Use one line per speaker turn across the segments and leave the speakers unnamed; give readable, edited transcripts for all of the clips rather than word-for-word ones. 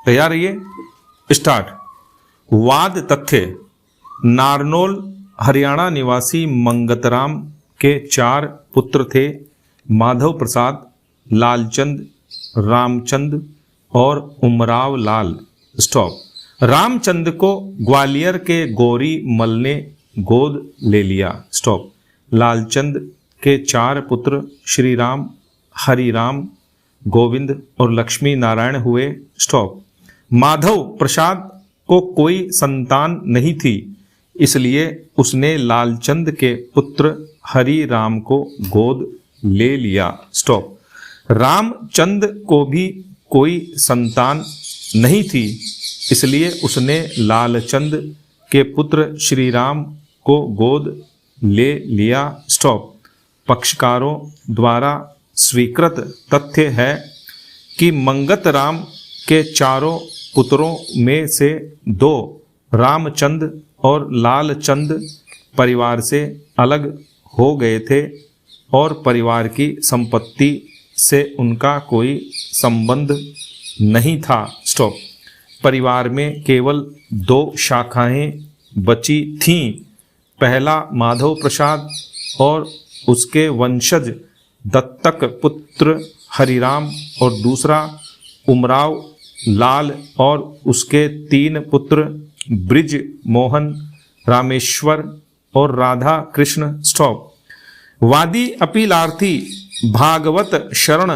तैयार रहिए, स्टार्ट। वाद तथ्य। नारनौल हरियाणा निवासी मंगतराम के 4 पुत्र थे, माधव प्रसाद, लालचंद, रामचंद और उमराव लाल। स्टॉप। रामचंद को ग्वालियर के गौरी मल ने गोद ले लिया। स्टॉप। लालचंद के 4 पुत्र श्री राम, हरिराम, गोविंद और लक्ष्मी नारायण हुए। स्टॉप। माधव प्रसाद को कोई संतान नहीं थी, इसलिए उसने लालचंद के पुत्र हरि राम को गोद ले लिया। स्टॉप। रामचंद को भी कोई संतान नहीं थी, इसलिए उसने लालचंद के पुत्र श्री राम को गोद ले लिया। स्टॉप। पक्षकारों द्वारा स्वीकृत तथ्य है कि मंगतराम के 4 पुत्रों में से 2 रामचंद और लालचंद परिवार से अलग हो गए थे और परिवार की संपत्ति से उनका कोई संबंध नहीं था। स्टॉप। परिवार में केवल 2 शाखाएं बची थीं। पहला माधव प्रसाद और उसके वंशज दत्तक पुत्र हरिराम और दूसरा उमराव लाल और उसके 3 पुत्र ब्रिज मोहन, रामेश्वर और राधा कृष्ण। स्टॉप। वादी अपीलार्थी भागवत शरण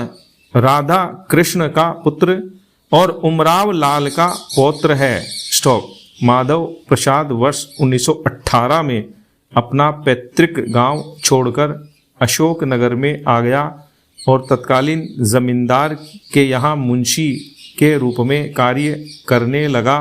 राधा कृष्ण का पुत्र और उमराव लाल का पौत्र है। स्टॉप। माधव प्रसाद वर्ष 1918 में अपना पैतृक गांव छोड़कर अशोक नगर में आ गया और तत्कालीन जमींदार के यहाँ मुंशी के रूप में कार्य करने लगा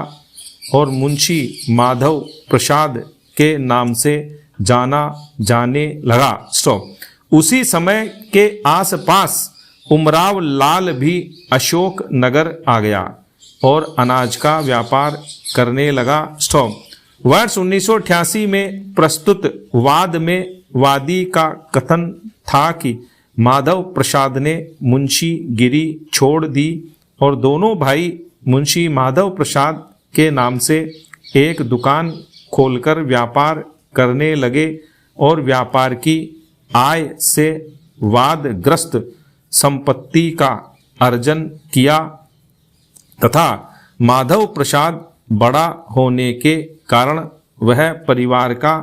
और मुंशी माधव प्रसाद के नाम से जाना जाने लगा। स्टॉप। उसी समय के आसपास उमराव लाल भी अशोक नगर आ गया और अनाज का व्यापार करने लगा। स्टॉप। वर्ष 1988 में प्रस्तुत वाद में वादी का कथन था कि माधव प्रसाद ने मुंशी गिरी छोड़ दी और दोनों भाई मुंशी माधव प्रसाद के नाम से एक दुकान खोलकर व्यापार करने लगे और व्यापार की आय से वादग्रस्त संपत्ति का अर्जन किया तथा माधव प्रसाद बड़ा होने के कारण वह परिवार का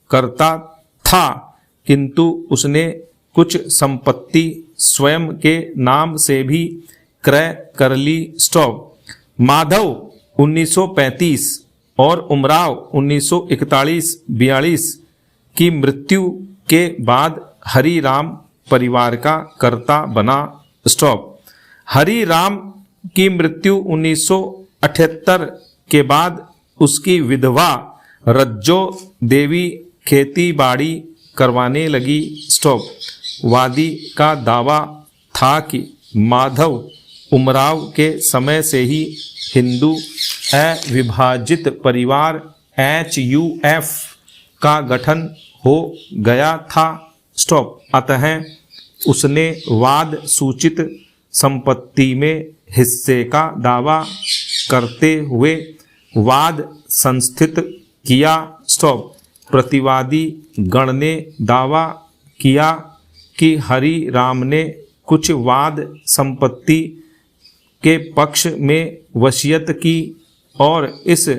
कर्ता था, किंतु उसने कुछ संपत्ति स्वयं के नाम से भी क्रय कर ली। स्टॉप। माधव 1935 और उमराव 1941-42 की मृत्यु के बाद हरि राम परिवार का कर्ता बना। स्टॉप। हरि राम की मृत्यु 1978 के बाद उसकी विधवा रज्जो देवी खेती बाड़ी करवाने लगी। स्टॉप। वादी का दावा था कि माधव उमराव के समय से ही हिंदू अविभाजित परिवार HUF का गठन हो गया था। स्टॉप। अतः उसने वाद सूचित संपत्ति में हिस्से का दावा करते हुए वाद संस्थित किया। स्टॉप। प्रतिवादी गण ने दावा किया कि हरि राम ने कुछ वाद संपत्ति के पक्ष में वसीयत की और इस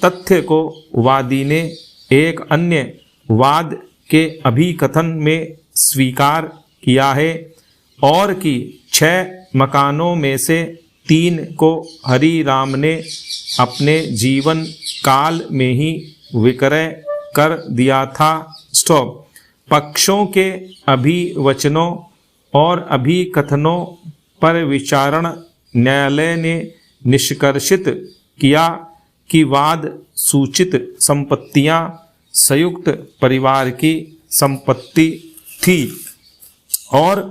तथ्य को वादी ने एक अन्य वाद के अभिकथन में स्वीकार किया है और कि 6 मकानों में से 3 को हरि राम ने अपने जीवन काल में ही विक्रय कर दिया था। स्टॉप। पक्षों के अभिवचनों और अभिकथनों पर विचारण न्यायालय ने निष्कर्षित किया कि वाद सूचित संपत्तियां संयुक्त परिवार की संपत्ति थी और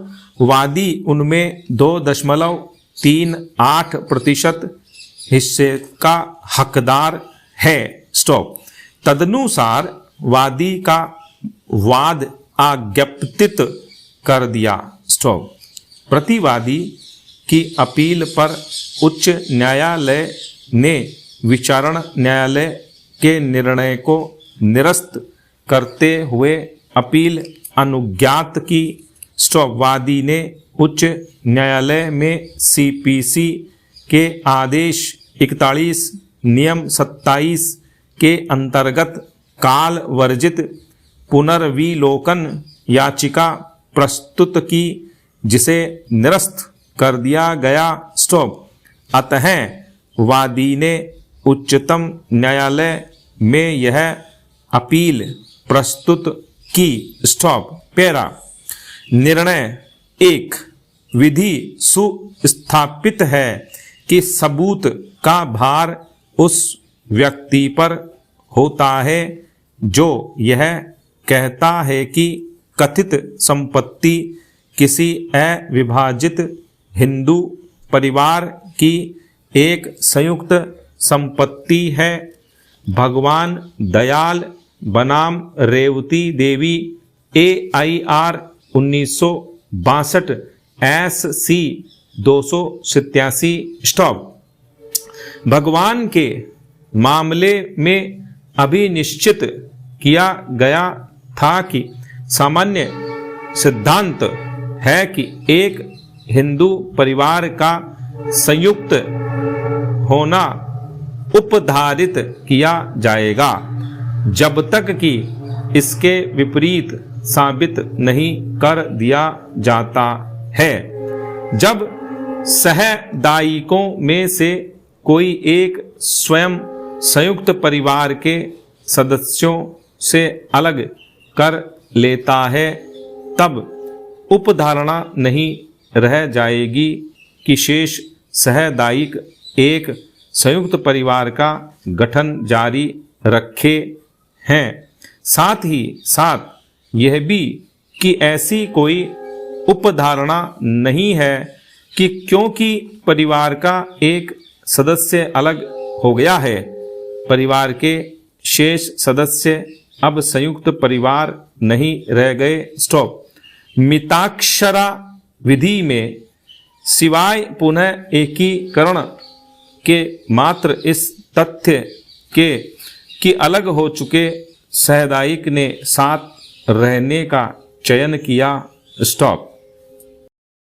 वादी उनमें 2.38% हिस्से का हकदार है। स्टॉप। तदनुसार वादी का वाद आज्ञापित कर दिया। स्टॉप। प्रतिवादी की अपील पर उच्च न्यायालय ने विचारण न्यायालय के निर्णय को निरस्त करते हुए अपील अनुज्ञात की। स्टॉप। वादी ने उच्च न्यायालय में सीपीसी के आदेश 41 नियम 27 के अंतर्गत काल वर्जित पुनर्विलोकन याचिका प्रस्तुत की, जिसे निरस्त कर दिया गया। स्टॉप। अतः वादी ने उच्चतम न्यायालय में यह अपील प्रस्तुत की। स्टॉप। पैरा। निर्णय 1। विधि सुस्थापित है कि सबूत का भार उस व्यक्ति पर होता है जो यह कहता है कि कथित संपत्ति किसी अविभाजित हिंदू परिवार की एक संयुक्त संपत्ति है। भगवान दयाल बनाम रेवती देवी AIR 1962 SC 287। स्टॉप। भगवान के मामले में अभी निश्चित किया गया था कि सामान्य सिद्धांत है कि एक हिंदू परिवार का संयुक्त होना उपधारित किया जाएगा जब तक कि इसके विपरीत साबित नहीं कर दिया जाता है। जब सहदायिकों में से कोई एक स्वयं संयुक्त परिवार के सदस्यों से अलग कर लेता है, तब उपधारणा नहीं रह जाएगी कि शेष सहदायिक एक संयुक्त परिवार का गठन जारी रखे हैं। साथ ही साथ यह भी कि ऐसी कोई उपधारणा नहीं है कि क्योंकि परिवार का एक सदस्य अलग हो गया है, परिवार के शेष सदस्य अब संयुक्त परिवार नहीं रह गए। स्टॉप। मिताक्षरा विधि में सिवाय पुनः एकीकरण के मात्र इस तथ्य के कि अलग हो चुके सहदायिक ने साथ रहने का चयन किया। स्टॉप।